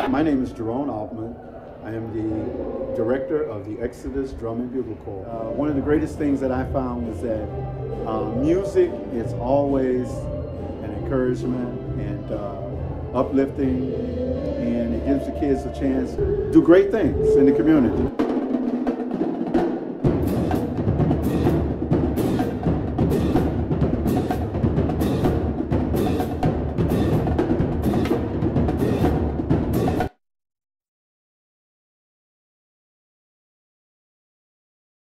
My name is Jerome Altman. I am the director of the Exodus Drum and Bugle Corps. One of the greatest things that I found was that music is always an encouragement and uplifting, and it gives the kids a chance to do great things in the community.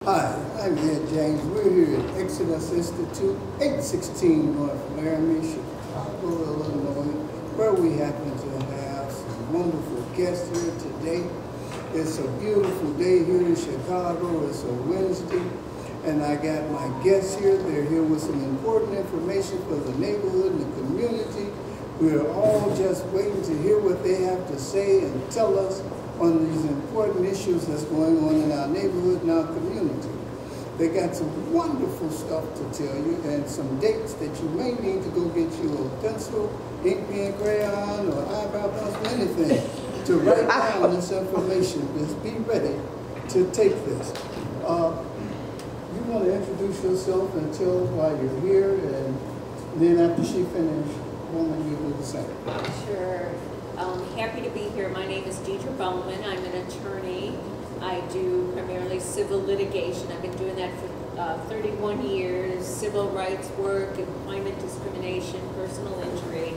Hi, I'm Ed James. We're here at Exodus Institute, 816 North Laramie, Chicago, Illinois, where we happen to have some wonderful guests here today. It's a beautiful day here in Chicago. It's a Wednesday, and I got my guests here. They're here with some important information for the neighborhood and the community. We're all just waiting to hear what they have to say and tell us on these important issues that's going on in our neighborhood and our community. They got some wonderful stuff to tell you and some dates that you may need to go get you a pencil, ink pen, crayon, or eyebrow pencil, anything to write down this information. Just be ready to take this. You want to introduce yourself and tell why you're here, and then after she finishes, woman, you do the same. Sure. Happy to be here. My name is Deidre Bowman. I'm an attorney. I do primarily civil litigation. I've been doing that for 31 years, civil rights work, employment discrimination, personal injury.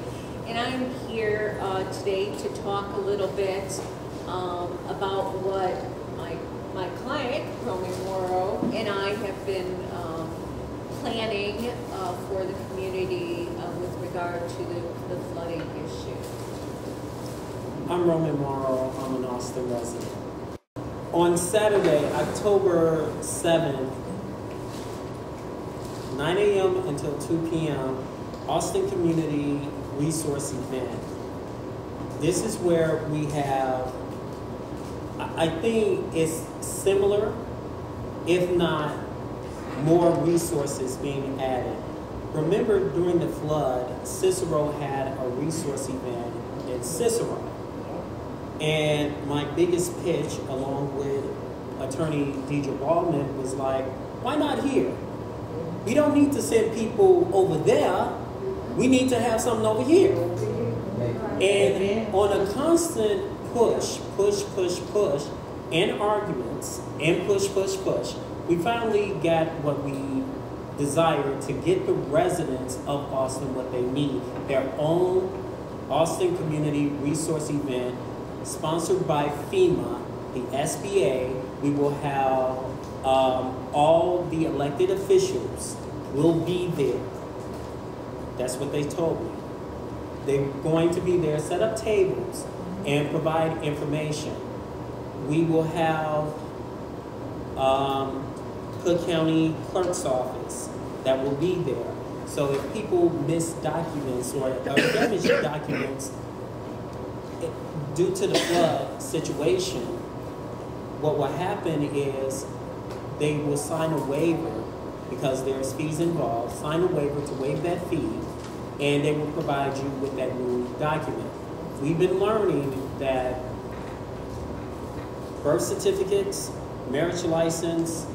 And I'm here today to talk a little bit about what my client, Romy Morrow, and I have been planning for the community with regard to the flooding issue. I'm Roman Morrow. I'm an Austin resident. On Saturday, October 7th, 9 a.m. until 2 p.m., Austin Community Resource Event. This is where we have, I think it's similar, if not more resources being added. Remember during the flood, Cicero had a resource event in Cicero. And my biggest pitch, along with attorney Deidre Baldwin, was like, why not here? We don't need to send people over there. We need to have something over here. And on a constant push, and arguments, and push, we finally got what we desired to get the residents of Austin what they need. Their own Austin Community Resource Event, sponsored by FEMA, the SBA. We will have all the elected officials will be there. That's what they told me. They're going to be there, set up tables, and provide information. We will have Cook County Clerk's Office that will be there. So if people miss documents or damage documents, due to the flood situation, what will happen is they will sign a waiver, because there's fees involved, sign a waiver to waive that fee, and they will provide you with that new document. We've been learning that birth certificates, marriage license,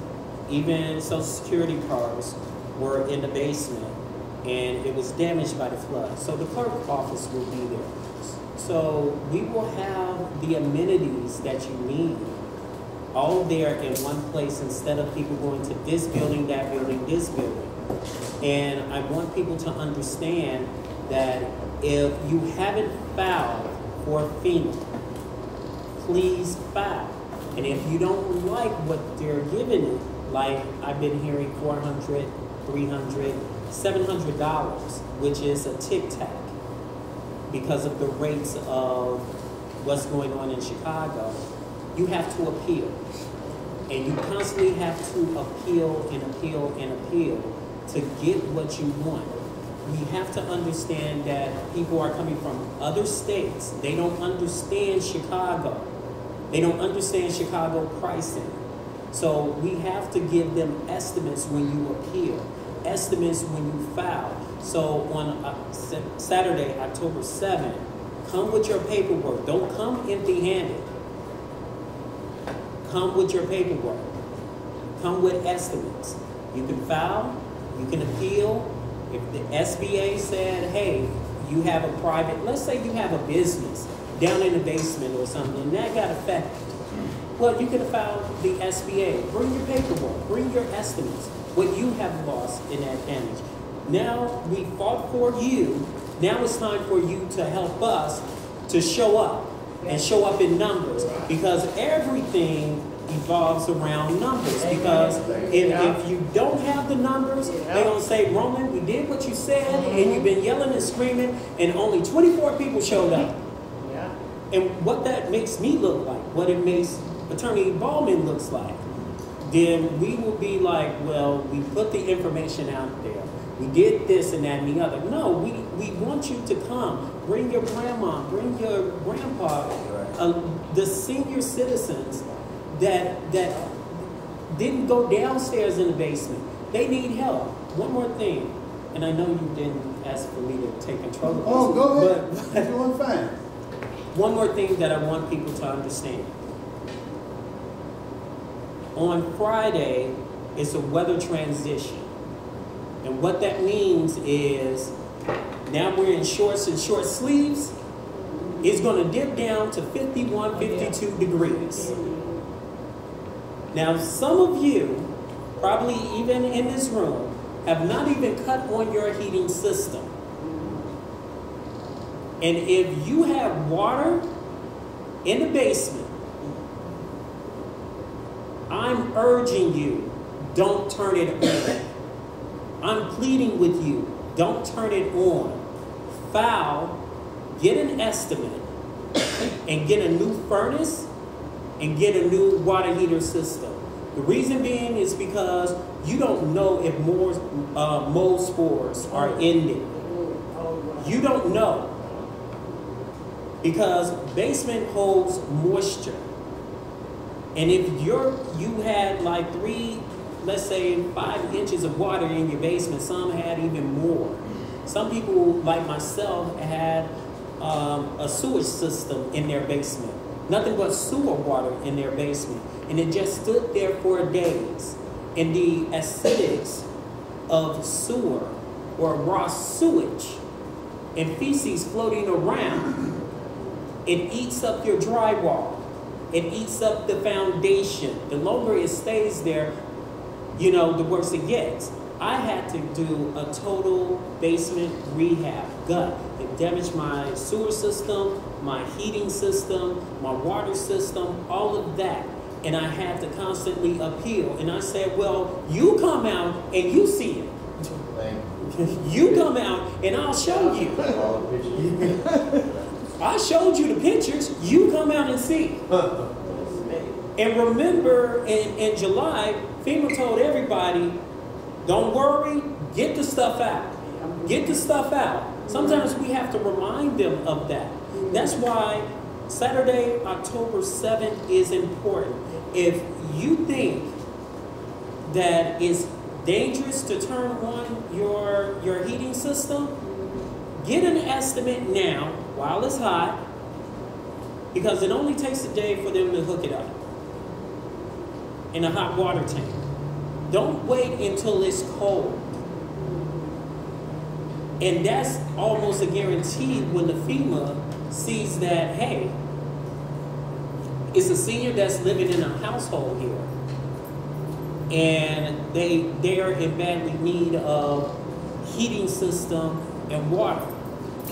even Social Security cards were in the basement, and it was damaged by the flood. So the clerk office will be there. So we will have the amenities that you need all there in one place, instead of people going to this building, that building, this building. And I want people to understand that if you haven't filed for FEMA, please file. And if you don't like what they're giving you, like I've been hearing $400, $300, $700, which is a tic-tac, because of the rates of what's going on in Chicago, you have to appeal. And you constantly have to appeal and appeal and appeal to get what you want. We have to understand that people are coming from other states. They don't understand Chicago. They don't understand Chicago pricing. So we have to give them estimates when you appeal, estimates when you file. So on Saturday, October 7th, Come with your paperwork. Don't come empty-handed. Come with your paperwork. Come with estimates. You can file, you can appeal. If the SBA said, hey, you have a private, let's say you have a business down in the basement or something, and that got affected. Well, you can file the SBA. Bring your paperwork. Bring your estimates. What you have lost in that damage. Now we fought for you. Now it's time for you to help us to show up and show up in numbers, because everything evolves around numbers. Because if you don't have the numbers, they're going to say, Roman, we did what you said, and you've been yelling and screaming, and only 24 people showed up. And what that makes me look like, what it makes Attorney Ballman looks like, then we will be like, well, we put the information out there. We did this and that and the other. No, we want you to come. Bring your grandma, bring your grandpa, the senior citizens that didn't go downstairs in the basement. They need help. One more thing, and I know you didn't ask for me to take control of this. Oh, go ahead. You're doing fine. One more thing that I want people to understand. On Friday, it's a weather transition. And what that means is, now we're in shorts and short sleeves. It's going to dip down to 51, 52 degrees. Now, some of you, probably even in this room, have not even cut on your heating system. And if you have water in the basement, I'm urging you, don't turn it on. I'm pleading with you, don't turn it on. File, get an estimate, and get a new furnace, and get a new water heater system. The reason being is because you don't know if more mold spores are in there. You don't know. Because basement holds moisture. And if you had like 3, let's say 5 inches of water in your basement, some had even more. Some people, like myself, had a sewage system in their basement. Nothing but sewer water in their basement. And it just stood there for days. And the acidics of sewer or raw sewage and feces floating around, it eats up your drywall. It eats up the foundation. The longer it stays there, you know, the worse it gets. I had to do a total basement rehab, gut. It damaged my sewer system, my heating system, my water system, all of that. And I had to constantly appeal. And I said, well, you come out and you see it. You come out and I'll show you. I showed you the pictures. You come out and see. And remember, in July, FEMA told everybody, don't worry, get the stuff out. Get the stuff out. Sometimes we have to remind them of that. That's why Saturday, October 7th is important. If you think that it's dangerous to turn on your heating system, get an estimate now while it's hot, because it only takes a day for them to hook it up in a hot water tank. Don't wait until it's cold. And that's almost a guarantee when the FEMA sees that, hey, it's a senior that's living in a household here, and they are in badly need of heating system and water.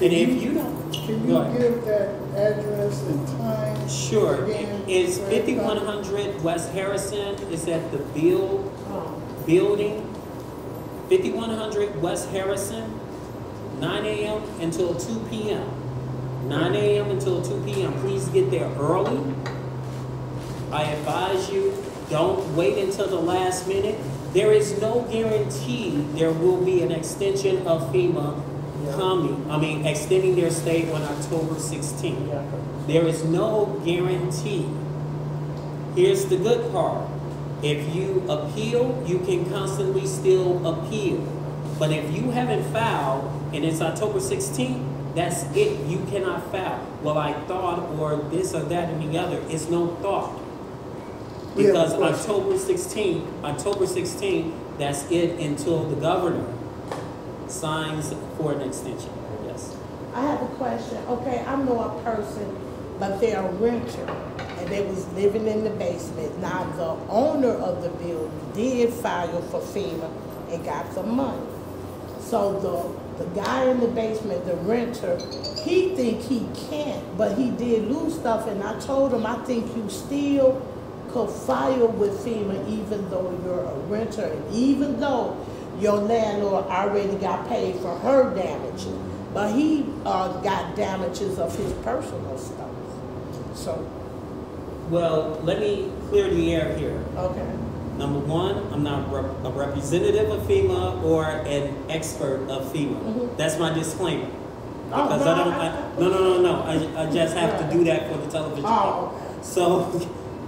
And if you don't, can you give that address and time? Sure. Again, It's 5100 West Harrison. It's at the building. 5100 West Harrison. 9 a.m. until 2 p.m. 9 a.m. until 2 p.m. Please get there early. I advise you, don't wait until the last minute. There is no guarantee there will be an extension of FEMA extending their stay on October 16th. There is no guarantee. Here's the good part. If you appeal, you can constantly still appeal. But if you haven't filed and it's October 16th, That's it. You cannot foul. Well, I thought, or this or that and the other. It's no thought. Because October 16th, that's it until the governor signs for an extension. Yes. I have a question. Okay, I know a person, but they're a renter, and they was living in the basement. Now, the owner of the building did file for FEMA and got some money. So the guy in the basement, the renter, he think he can't, but he did lose stuff, and I told him, I think you still could file with FEMA even though you're a renter, and even though your landlord already got paid for her damages, but he got damages of his personal stuff. So. Well, let me clear the air here. Okay. Number one, I'm not a representative of FEMA or an expert of FEMA. Mm-hmm. That's my disclaimer. Because I just have to do that for the television. Oh, okay. So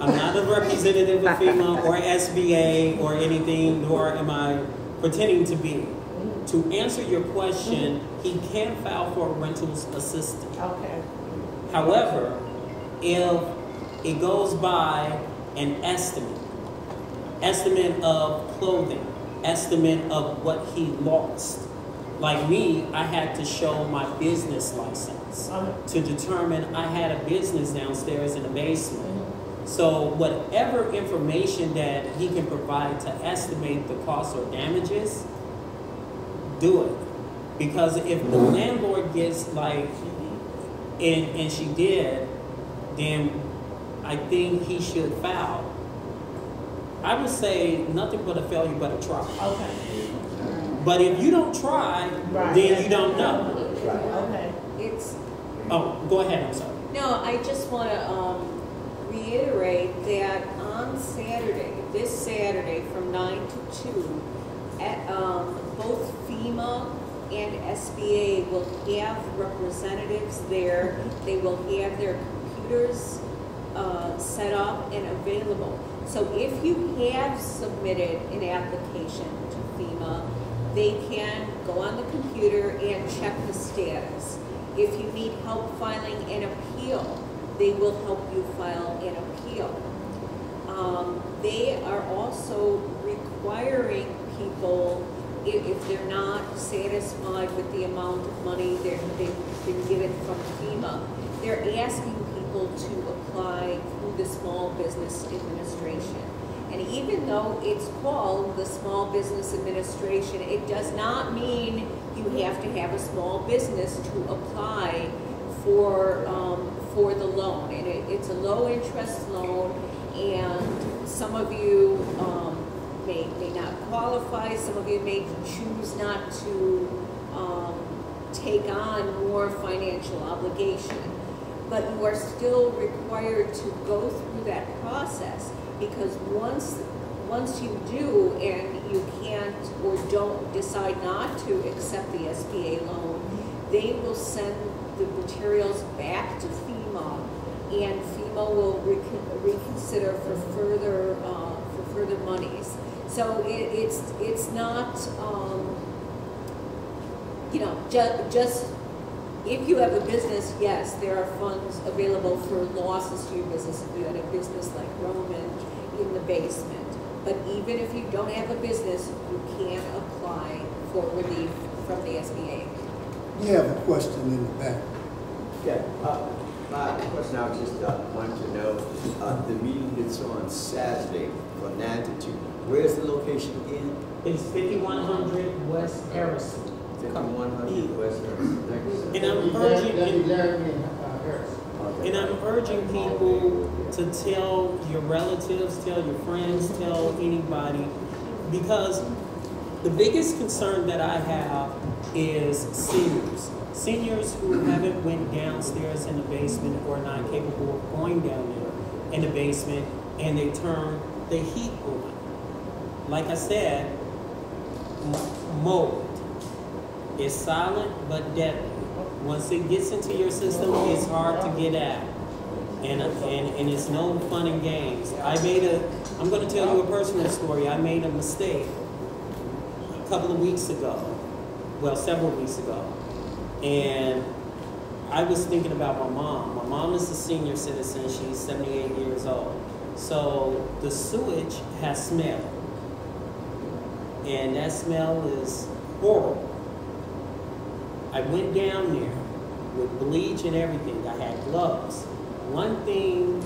I'm not a representative of FEMA or SBA or anything, nor am I pretending to be. To answer your question, he can file for a rental's assistance. Okay. However, if it goes by an estimate of clothing, estimate of what he lost. Like me, I had to show my business license to determine I had a business downstairs in the basement. So whatever information that he can provide to estimate the cost or damages, do it. Because if the landlord gets like, and she did, then I think he should file. I would say nothing but a failure but a try. Okay. But if you don't try, then you don't know. Okay. Oh, go ahead, I'm sorry. No, I just want to reiterate that on Saturday, this Saturday from 9 to 2, both FEMA and SBA will have representatives there. They will have their computers set up and available. So if you have submitted an application to FEMA, they can go on the computer and check the status. If you need help filing an appeal, they will help you file an appeal. They are also requiring people, if they're not satisfied with the amount of money they've been given from FEMA, they're asking people to apply through the Small Business Administration. And even though it's called the Small Business Administration, it does not mean you have to have a small business to apply for the loan. And it's a low interest loan, and some of you may not qualify, some of you may choose not to take on more financial obligation. But you are still required to go through that process, because once you do and you can't or don't decide not to accept the SBA loan, they will send the materials back to FEMA, and FEMA will reconsider for further monies. So it's not just. If you have a business, yes, there are funds available for losses to your business if you had a business like Roman in the basement. But even if you don't have a business, you can apply for relief from the SBA. You have a question in the back. Yeah, my question, I was just wanting to know, the meeting that's on Saturday from 9 to 2, where's the location again? It's 5100 West Harrison. 5100 West Harrison. And I'm urging people to tell your relatives, tell your friends, tell anybody, because the biggest concern that I have is seniors. Seniors who haven't went downstairs in the basement or not capable of going down there in the basement, and they turn the heat on. Like I said, mold is silent but deadly. Once it gets into your system, it's hard to get out. And it's no fun and games. I'm going to tell you a personal story. I made a mistake a couple of weeks ago, well, several weeks ago. And I was thinking about my mom. My mom is a senior citizen. She's 78 years old. So the sewage has smell. And that smell is horrible. I went down there with bleach and everything. I had gloves. One thing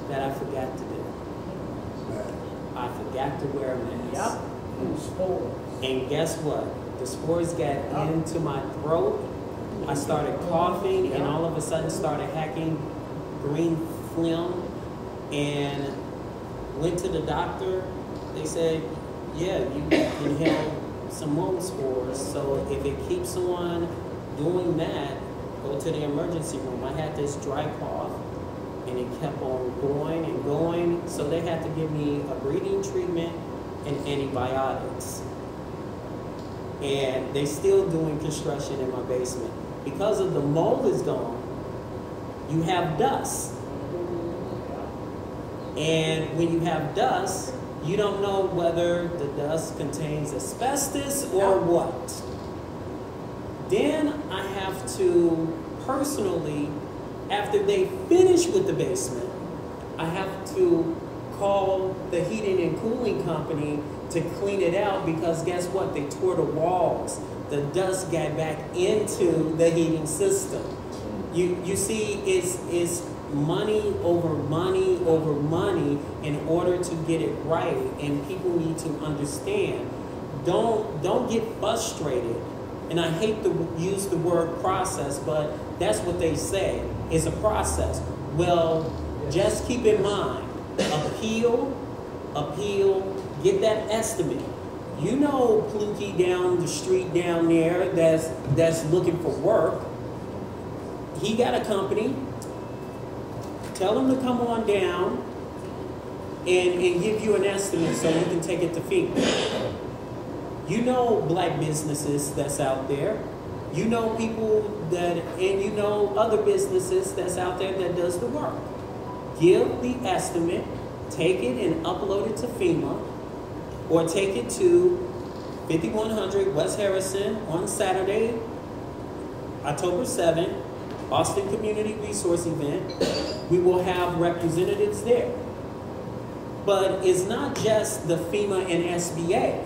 that I forgot to do, I forgot to wear a mask. Yep. And spores. And guess what? The spores got into my throat. I started coughing and all of a sudden started hacking green phlegm and went to the doctor. They said, yeah, you inhaled some mold spores. So if it keeps someone doing that, go to the emergency room. I had this dry cough and it kept on going and going. So they had to give me a breathing treatment and antibiotics. And they still doing construction in my basement. Because of the mold is gone, you have dust. And when you have dust, you don't know whether the dust contains asbestos or what. Then I have to personally, after they finish with the basement, I have to call the heating and cooling company to clean it out, because guess what? They tore the walls. The dust got back into the heating system. You see, it's money over money over money in order to get it right, and people need to understand. Don't get frustrated. And I hate to use the word process, but that's what they say. It's a process. Well, just keep in mind, appeal, get that estimate. You know Pluki down the street down there that's looking for work. He got a company. Tell him to come on down and give you an estimate so you can take it to FEMA. You know black businesses that's out there. You know people and you know other businesses that's out there that does the work. Give the estimate, take it and upload it to FEMA, or take it to 5100 West Harrison on Saturday, October 7th, Austin Community Resource Event. We will have representatives there. But it's not just the FEMA and SBA.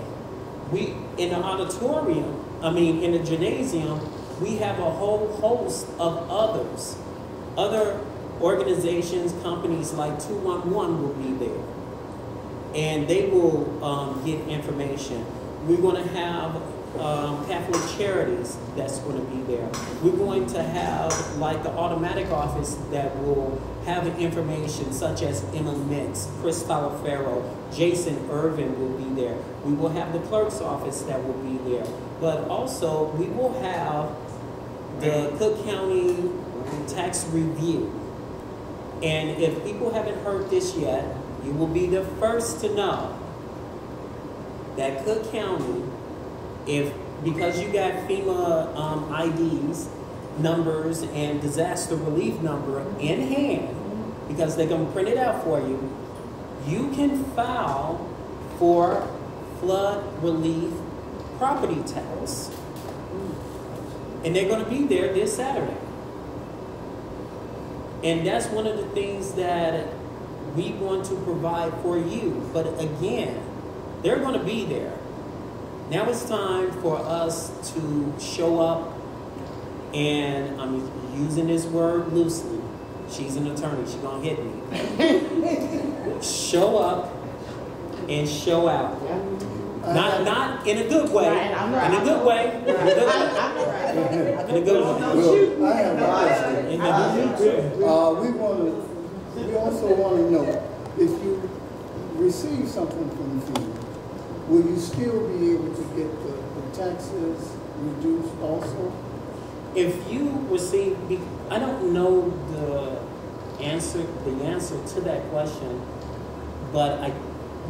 We, in the auditorium, in the gymnasium, we have a whole host of others. Other organizations, companies like 211 will be there. And they will get information. We're going to have Catholic Charities that's going to be there. We're going to have like the automatic office that will have information such as Emma Mintz, Chris Talafero, Jason Irvin will be there. We will have the clerk's office that will be there. But also we will have the Cook County Tax Review. And if people haven't heard this yet, you will be the first to know that Cook County, because you got FEMA IDs, numbers, and disaster relief number in hand, because they're going to print it out for you, you can file for flood relief property tax. And they're going to be there this Saturday. And that's one of the things that we want to provide for you. But again, they're going to be there. Now it's time for us to show up, and I'm using this word loosely. She's an attorney, she's going to hit me. Show up and show out. Not in a good way. In a good way. In a good way. In a good way. Well, I have a question. We also want to know, if you receive something from FEMA, will you still be able to get the taxes reduced also? If you receive, I don't know the answer to that question, but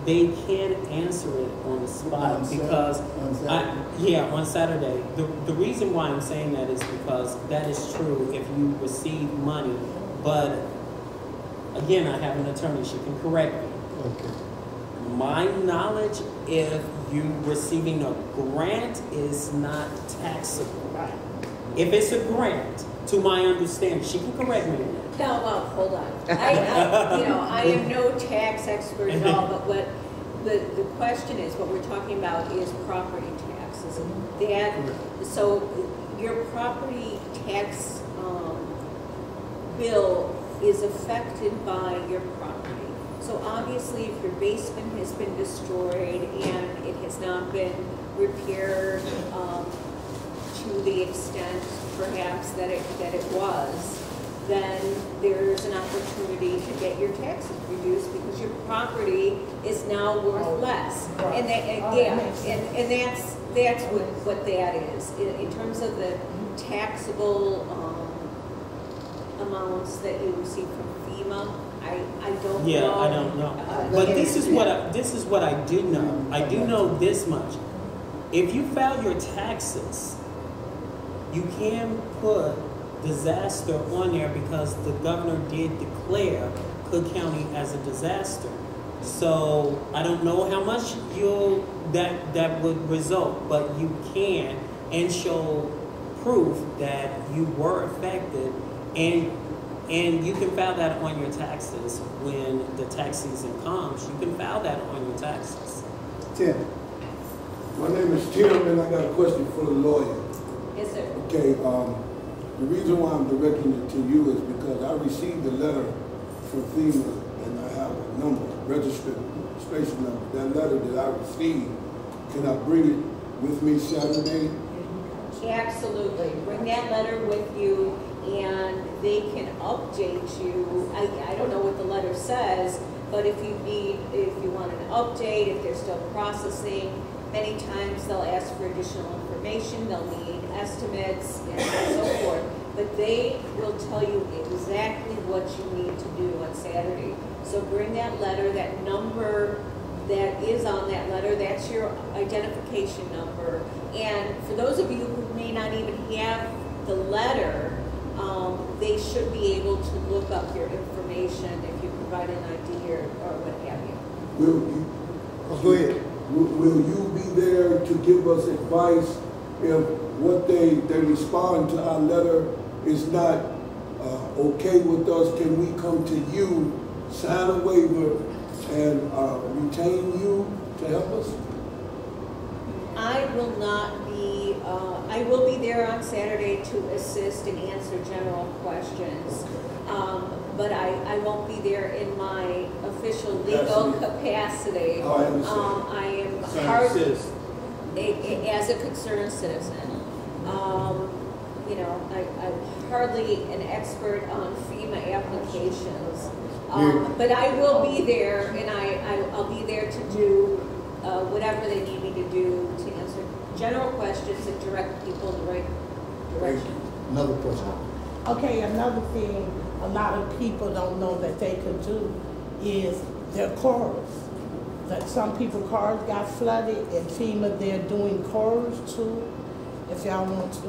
they can answer it on the spot because on Saturday. The reason why I'm saying that is because that is true if you receive money, but again, I have an attorney, she can correct me. Okay. My knowledge, if you receiving a grant, is not taxable. Right. If it's a grant, to my understanding, she can correct me on that. No, hold on. I am no tax expert at all, but what the question is, what we're talking about is property taxes. So your property tax bill is affected by your property. So obviously, if your basement has been destroyed and it has not been repaired to the extent perhaps that it was, then there's an opportunity to get your taxes reduced because your property is now worth less. And that's what that is. In terms of the taxable amounts that you receive from FEMA, I don't know. Yeah, I don't know. But this is what I do know. I do know this much. If you file your taxes, you can put disaster on there because the governor did declare Cook County as a disaster. So I don't know how much that would result, but you can and show proof that you were affected, and you can file that on your taxes when the tax season comes. You can file that on your taxes. Tim. My name is Tim, and I got a question for the lawyer. Yes, sir. Okay, the reason why I'm directing it to you is because I received a letter from FEMA, and I have a number, registration number. That letter that I received, can I bring it with me Saturday? Absolutely. Bring that letter with you, and they can update you. I don't know what the letter says, but if you want an update, if they're still processing, many times they'll ask for additional information, they'll need estimates and so forth, but they will tell you exactly what you need to do on Saturday. So bring that letter, that number that is on that letter, that's your identification number. And for those of you who may not even have the letter, they should be able to look up your information if you provide an ID or what have you. Go ahead. Will you be there to give us advice if what they respond to our letter is not okay with us? Can we come to you, sign a waiver, and retain you to help us? I will not be, I will be there on Saturday to assist and answer general questions. But I won't be there in my official legal capacity. Oh, I understand. I am as a concerned citizen. I'm hardly an expert on FEMA applications. But I will be there, and I'll be there to do whatever they need me to do to answer general questions and direct people in the right direction. Another question. Okay, another thing a lot of people don't know that they could do is their cars. That some people's cars got flooded, and FEMA, they're doing cars too. If y'all want to.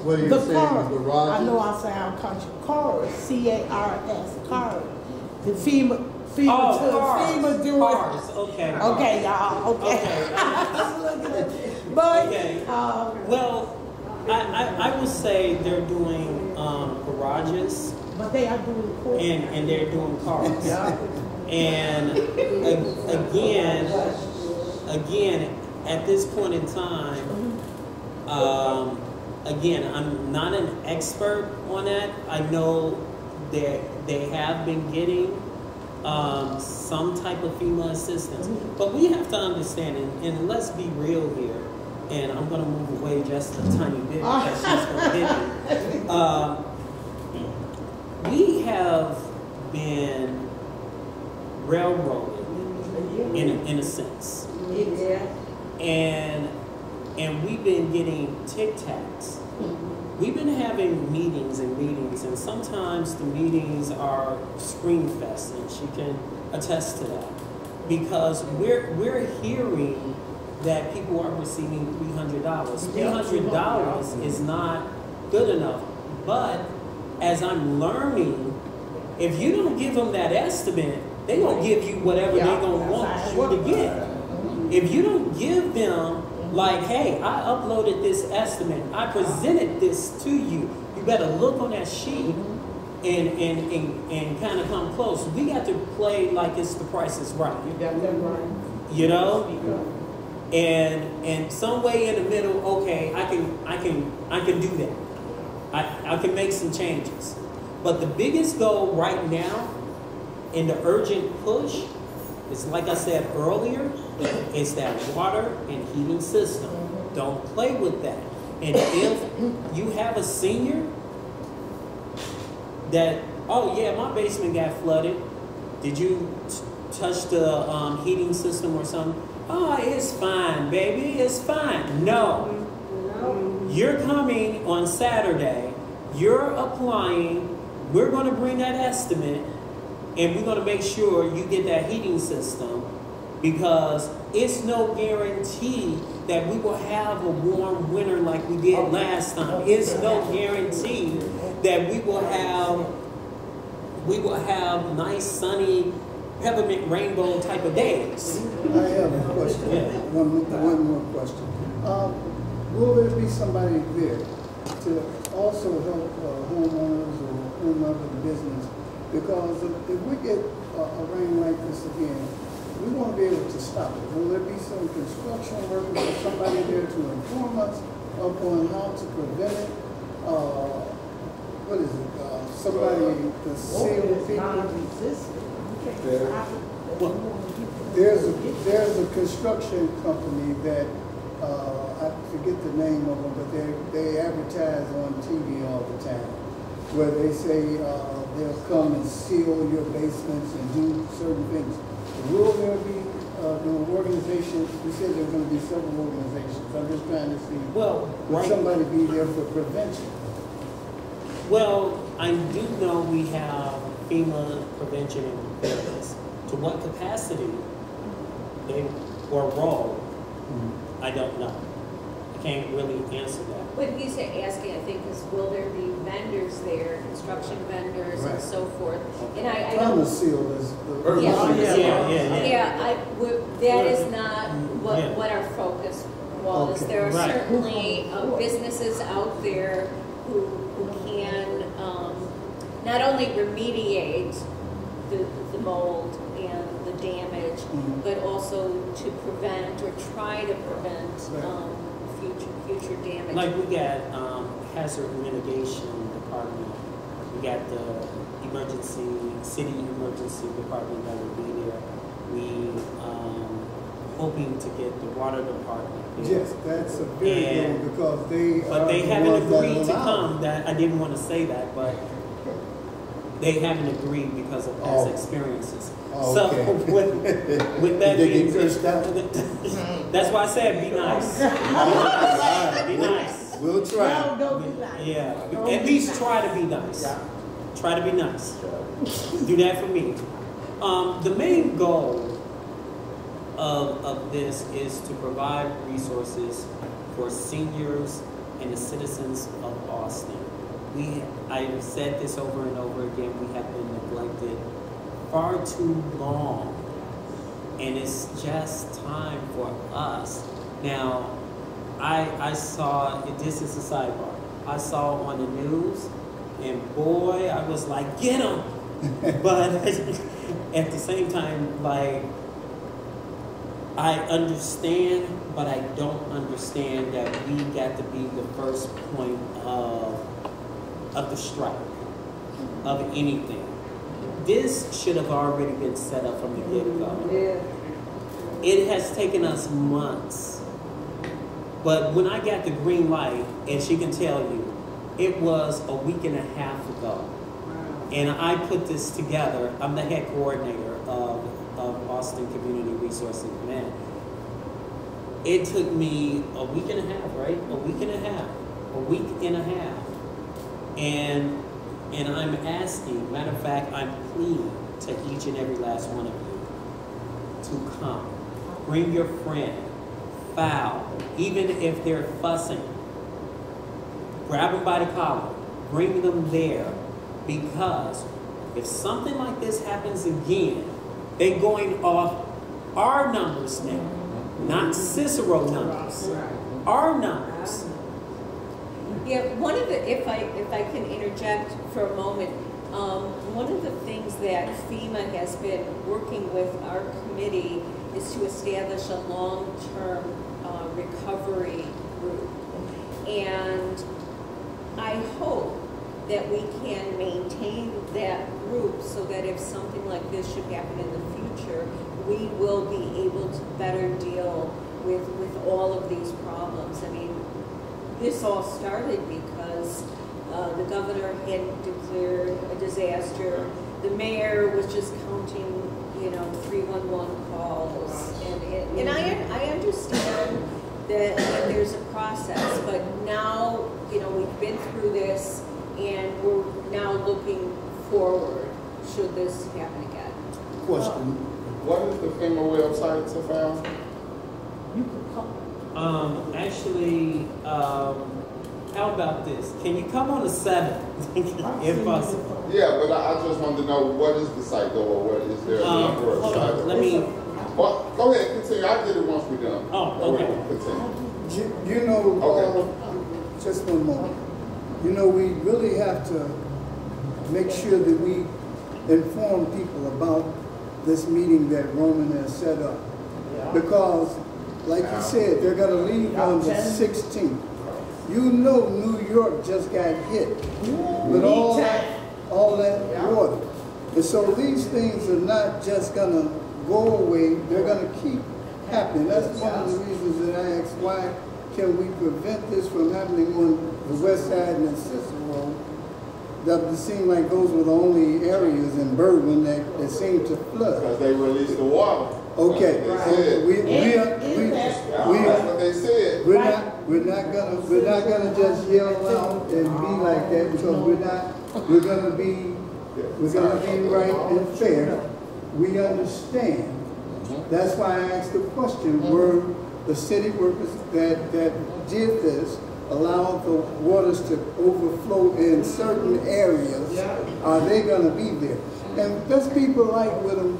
What are you saying, garage? I know I sound country. Cars, C-A-R-S, cars. The FEMA cars. doing. Cars, okay. Okay, y'all, okay. But, okay. Well, I would say they're doing garages. But they are doing cars. And they're doing cars. And again, at this point in time, again, I'm not an expert on that. I know that they have been getting some type of FEMA assistance. But we have to understand, and let's be real here, and I'm going to move away just a tiny bit because she's going to hit me. We have been railroaded in a sense. And we've been getting Tic Tacs. We've been having meetings, and sometimes the meetings are scream fest, and she can attest to that. Because we're hearing that people are receiving $300. $300 is not good enough. But as I'm learning, if you don't give them that estimate, they're going to give you whatever they're going to want you to get. If you don't give them Like, hey, I uploaded this estimate. I presented this to you. You better look on that sheet and kind of come close. We got to play like it's the Price is Right. You got that right. You know? And some way in the middle, okay, I can do that. I can make some changes. But the biggest goal right now in the urgent push is, like I said earlier, is that water and heating system. Don't play with that. And if you have a senior that, oh yeah, my basement got flooded, did you touch the heating system or something? Oh, it's fine, baby, it's fine. No. You're coming on Saturday, you're applying, we're going to bring that estimate, and we're going to make sure you get that heating system, because it's no guarantee that we will have a warm winter like we did last time. It's no guarantee that we will have nice, sunny, peppermint rainbow type of days. I have a question. Yeah. One more question. Will there be somebody there to also help homeowners or whomever the business? Because if we get a rain like this again, we want to be able to stop it. Will there be some construction workers or somebody there to inform us upon how to prevent it? What is it? Somebody to seal people? There's a construction company that I forget the name of them, but they advertise on TV all the time, where they say they'll come and seal your basements and do certain things. Will there be the organization? You said there are going to be several organizations. I'm just trying to see. Well, will somebody be there for prevention? Well, I do know we have FEMA prevention and preparedness. To what capacity or role, I don't know. I can't really answer that. What he's asking, I think, is will there be vendors there, construction vendors and so forth? And I don't. The seal is the that is not what our focus was. Okay. There are certainly businesses out there who can not only remediate the mold and the damage, but also to prevent or try to prevent future damage. Like we got hazard mitigation department, we got the city emergency department that will be there. We hoping to get the water department there. Yes, that's a very good, because they haven't agreed to come. That I didn't want to say that, but they haven't agreed because of past experiences. So with that being said, that's why I said be nice. Be nice. We'll try. Yeah, at least try to be nice. Try to be nice. Do that for me. The main goal of this is to provide resources for seniors and the citizens of Austin. I've said this over and over again, we have been neglected far too long, and it's just time for us. Now, I saw, this is a sidebar, I saw on the news, and boy, I was like, get them! But at the same time, like, I understand, but I don't understand that we got to be the first point of the strike, of anything. This should have already been set up from the get-go. Yeah. It has taken us months. But when I got the green light, and she can tell you, it was a week and a half ago. And I put this together. I'm the head coordinator of Austin Community Resources Command. It took me a week and a half, right? A week and a half. A week and a half. And I'm asking, matter of fact, I'm pleading to each and every last one of you to come. Bring your friend, foul, even if they're fussing. Grab them by the collar, bring them there, because if something like this happens again, they're going off our numbers now. not Cicero numbers, our numbers. Yeah, one of the, if I can interject for a moment, one of the things that FEMA has been working with our committee is to establish a long-term recovery group. And I hope that we can maintain that group so that if something like this should happen in the future, we will be able to better deal with all of these problems. I mean, this all started because the governor had declared a disaster. The mayor was just counting, 311 calls. And I understand that there's a process, but now, we've been through this and we're now looking forward should this happen again. Question. What is the FEMA website, Safar? You could call. Actually, how about this? Can you come on the 7th, if possible? Yeah, but I just wanted to know what is the site though, or what is there a number of Hold sites? on, let me. Well, go ahead, continue. I get it once we're done. Oh, okay. Continue. Just one moment. We really have to make sure that we inform people about this meeting that Roman has set up. Because, like you said, they're going to leave on the 16th. New York just got hit with all that water. And so these things are not just going to go away, they're going to keep happening. That's one of the reasons that I asked, why can we prevent this from happening on the west side and in Cicero? That seem like those were the only areas in Berwyn that seemed to flood. Because they released the water. Okay, That's what they said. we're not gonna just yell out and be like that, because we're gonna be right and fair. We understand. That's why I asked the question, were the city workers that did this allowed the waters to overflow in certain areas, are they gonna be there? And let's be polite with them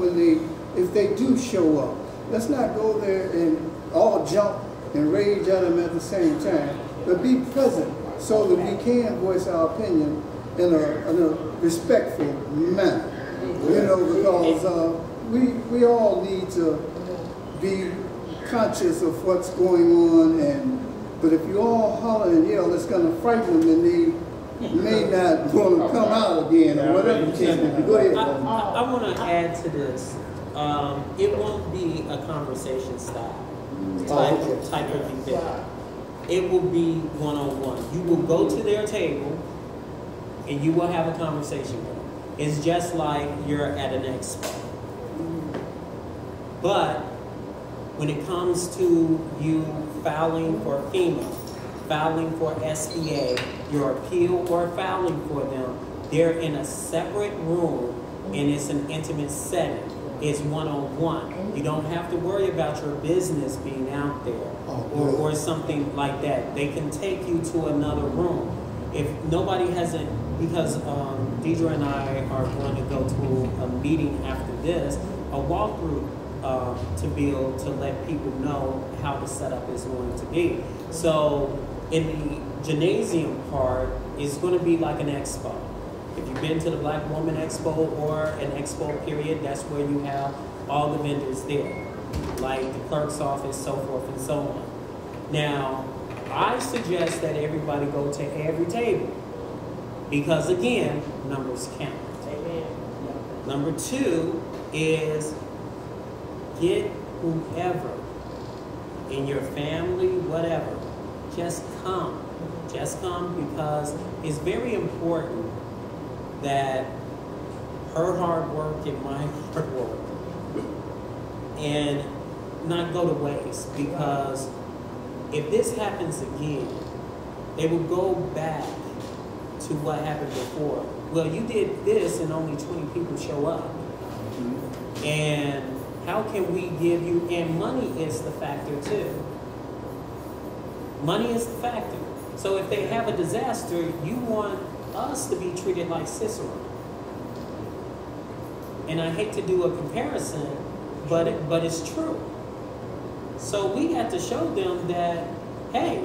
if they do show up. Let's not go there and all jump and rage at them at the same time, but be present so that we can voice our opinion in a respectful manner. Because we all need to be conscious of what's going on, but if you all holler and yell, it's going to frighten them, and they may not want to come out again, or whatever the case may be. Go ahead. I want to add to this. It won't be a conversation style type of event. It will be one-on-one. You will go to their table and you will have a conversation with them. It's just like you're at an expo. But when it comes to you filing for FEMA, filing for SBA, your appeal or filing for them, they're in a separate room and it's an intimate setting. It's one-on-one. You don't have to worry about your business being out there or something like that. They can take you to another room. If nobody hasn't, because Deidre and I are going to go to a meeting after this, a walkthrough to be able to let people know how the setup is going to be. So in the gymnasium part, it's going to be like an expo. If you've been to the Black Woman Expo or an expo period, that's where you have all the vendors there, like the clerk's office, so forth and so on. Now, I suggest that everybody go to every table because, again, numbers count. Amen. Number two is get whoever in your family, whatever, just come. Just come, because it's very important that her hard work and my hard work and not go to waste, because if this happens again, they will go back to what happened before. Well, you did this and only 20 people show up. And how can we give you, and money is the factor too. Money is the factor. So if they have a disaster, you want us to be treated like Cicero. And I hate to do a comparison, but it's true. So we got to show them that, hey,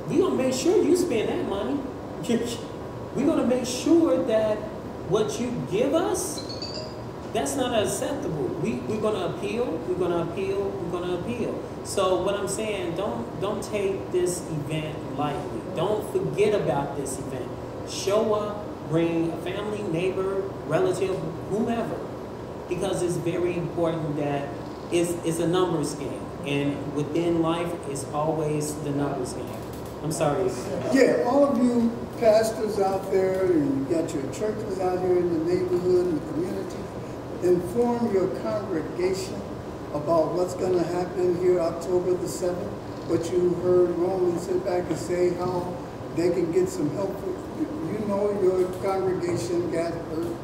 we're going to make sure you spend that money. We're going to make sure that what you give us, that's not acceptable. We're going to appeal, we're going to appeal, we're going to appeal. So what I'm saying, don't take this event lightly. Don't forget about this event. Show up, bring a family, neighbor, relative, whomever, because it's very important that it's a numbers game. And within life, it's always the numbers game. I'm sorry. Yeah, all of you pastors out there, and you got your churches out here in the neighborhood and the community, inform your congregation about what's going to happen here October the 7th. What you heard Roman sit back and say how they can get some help. You know your congregation got hurt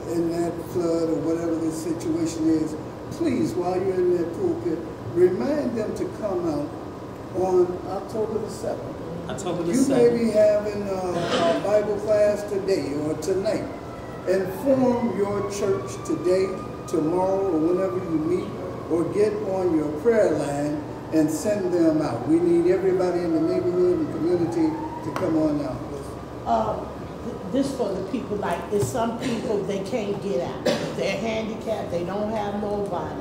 in that flood or whatever the situation is. Please, while you're in that pulpit, remind them to come out on October the 7th. October the 7th. You may be having a Bible class today or tonight. Inform your church today, tomorrow, or whenever you meet, or get on your prayer line and send them out. We need everybody in the neighborhood and community to come on out. This for the people, like, it's some people, they can't get out. They're handicapped, they don't have nobody.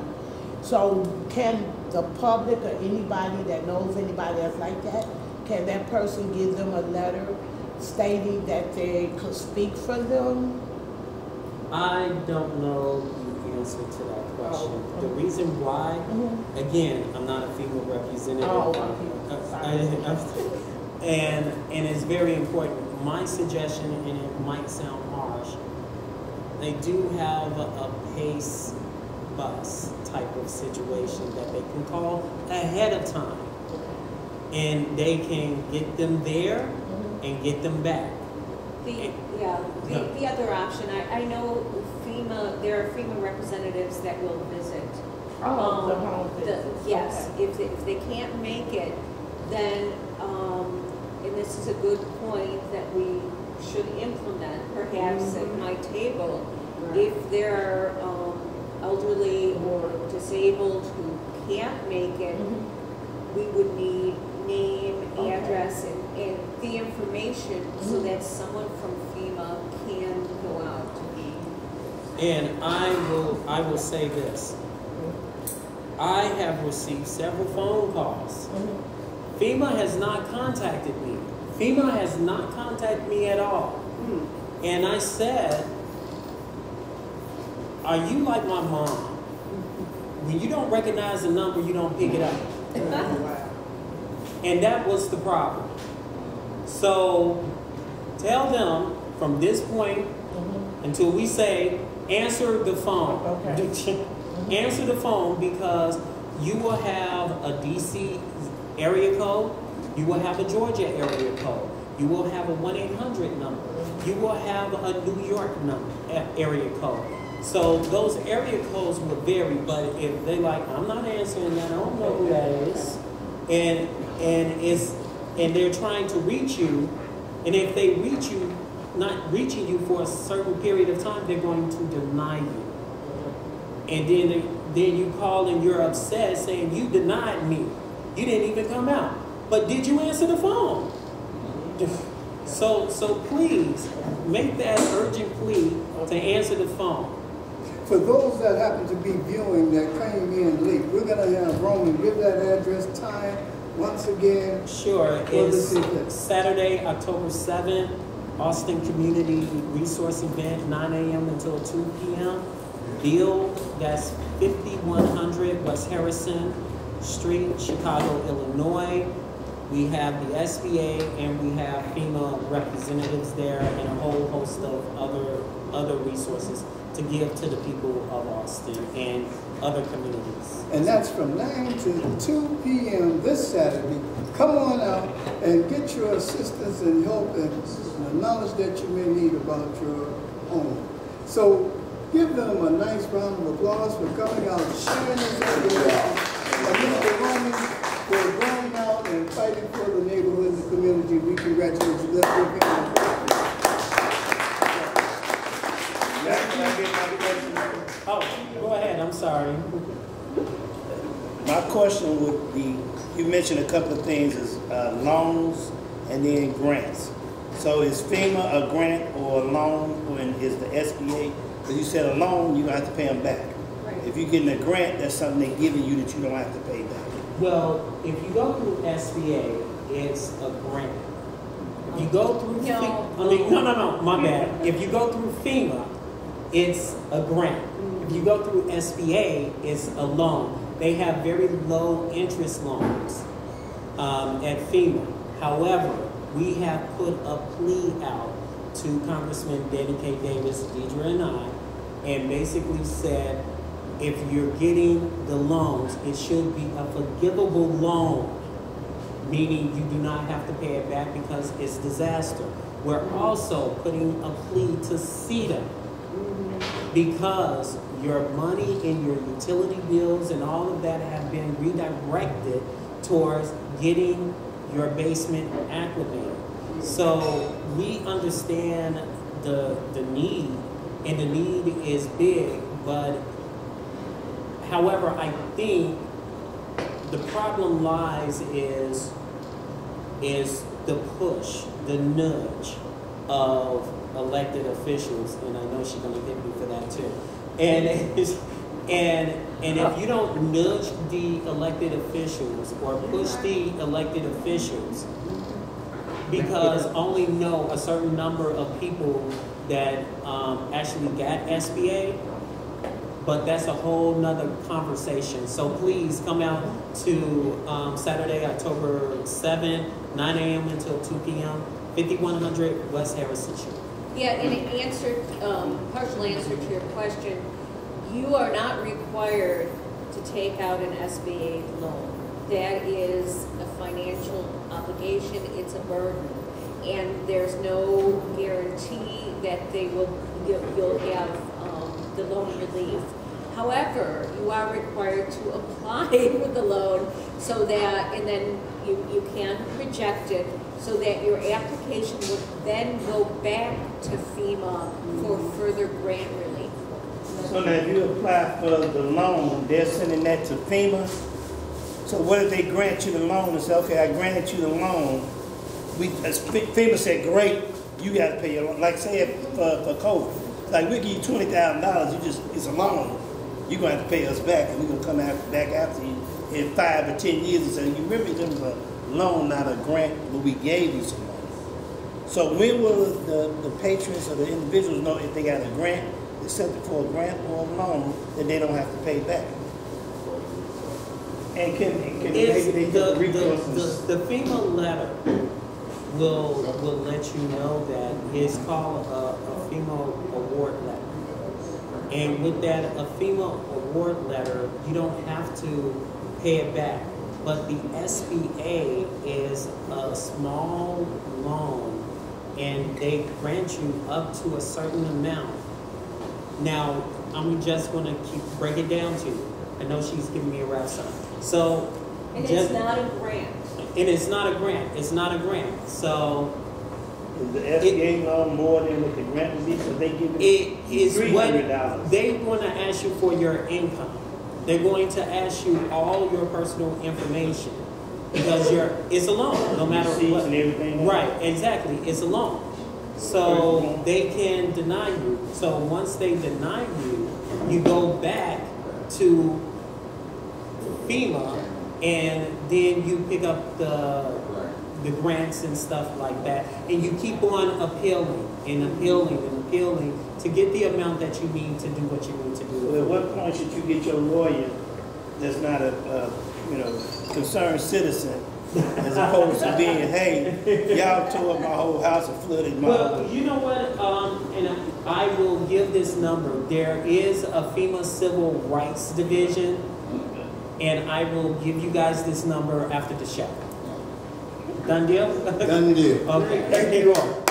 So can the public or anybody that knows anybody else like that, can that person give them a letter stating that they could speak for them? I don't know the answer to that question. The reason why, again, I'm not a FEMA representative. And it's very important. My suggestion, and it might sound harsh, they do have a PACE bus type of situation that they can call ahead of time. And they can get them there and get them back. The other option, I know FEMA, there are FEMA representatives that will visit. The home visits. Yes, Okay. if they can't make it, then, and this is a good point that we should implement, perhaps at my table, if there are elderly or disabled who can't make it, we would need name, address, and the information so that someone from FEMA can go out. And I will say this. I have received several phone calls. FEMA has not contacted me. FEMA has not contacted me at all. And I said, are you like my mom? When you don't recognize the number, you don't pick it up. And that was the problem. So tell them from this point until we say, answer the phone. Okay. Answer the phone, because you will have a DC area code, you will have a Georgia area code, you will have a 1-800 number, you will have a New York number, area code. So those area codes will vary, but if they like, I'm not answering that, I don't know who that is, and they're trying to reach you, and if they reach you, not reaching you for a certain period of time, they're going to deny you. And then you call and you're upset saying, you denied me. You didn't even come out. But did you answer the phone? So please, make that urgent plea to answer the phone. For those that happen to be viewing that came in late, we're going to have Roman give that address, time, once again. Sure, it's Saturday, October 7th, Austin Community Resource Event, 9 a.m. until 2 p.m. Bill, that's 5100 West Harrison Street, Chicago, Illinois. We have the SBA and we have FEMA representatives there and a whole host of other resources to give to the people of Austin and other communities. And that's from 9 to 2 p.m. this Saturday. Come on out and get your assistance and help and the knowledge that you may need about your home. So give them a nice round of applause for coming out and sharing this with us. And Mr. Roman, for going out and fighting for the neighborhood and the community. We congratulate you. Let's give him Oh, go ahead, I'm sorry. My question would be, you mentioned a couple of things, is loans and then grants. So is FEMA a grant or a loan, or is the SBA? Because you said a loan, you don't have to pay them back. Right. If you're getting a grant, that's something they're giving you that you don't have to pay back. Well, if you go through SBA, it's a grant. If you go through no, my bad. If you go through FEMA, it's a grant. If you go through SBA, it's a loan. They have very low interest loans at FEMA. However, we have put a plea out to Congressman Danny K. Davis, Deidre, and I, and basically said, if you're getting the loans, it should be a forgivable loan, meaning you do not have to pay it back because it's disaster. We're also putting a plea to CETA because your money and your utility bills and all of that have been redirected towards getting your basement acclimated. So we understand the need, and the need is big, but however, I think the problem lies is the push, the nudge of elected officials, and I know she's gonna hit me for that too. And if you don't nudge the elected officials or push the elected officials, because only know a certain number of people that actually got SBA, but that's a whole nother conversation. So please come out to Saturday, October 7, 9 a.m. until 2 p.m., 5100 West Harrison Street. Yeah, and it answered, partial answer to your question. You are not required to take out an SBA loan. That is a financial obligation, it's a burden. And there's no guarantee that you'll have the loan relief. However, you are required to apply for the loan so that, and then you can project it so that your application would then go back to FEMA for further grant relief. So now if you apply for the loan, they're sending that to FEMA. So what if they grant you the loan and say, okay, I granted you the loan. FEMA said, great, you got to pay your loan. Like say for COVID, like we give you $20,000, it's a loan. You're going to have to pay us back, and we're going to come back after you in 5 or 10 years and say, you remember it was a loan, not a grant, but we gave you some money. So when will the patrons or the individuals know if they got a grant, accepted for a grant or a loan, that they don't have to pay back? And can maybe they get recourse? The FEMA letter will let you know that it's called a FEMA award letter. And with that, a FEMA award letter, you don't have to pay it back. But the SBA is a small loan, and they grant you up to a certain amount. Now, I'm just going to break it down to you. I know she's giving me a rough sign. So, and it's not a grant. And it's not a grant. It's not a grant. So, is the SBA loan more than what the grant would be? So they give you $300. They're going to ask you for your income. They're going to ask you all your personal information because it's a loan, no matter what. And everything. Right, exactly. It's a loan. So they can deny you. So once they deny you, you go back to FEMA, and then you pick up the grants and stuff like that, and you keep on appealing and appealing and appealing to get the amount that you need to do what you need to do. Well, at what point should you get your lawyer that's not a concerned citizen, as opposed to being, hey, y'all tore up my whole house and flooded my Well, you know what, and I will give this number. There is a FEMA Civil Rights Division, and I will give you guys this number after the show. Done deal? Done deal. Okay, thank you all.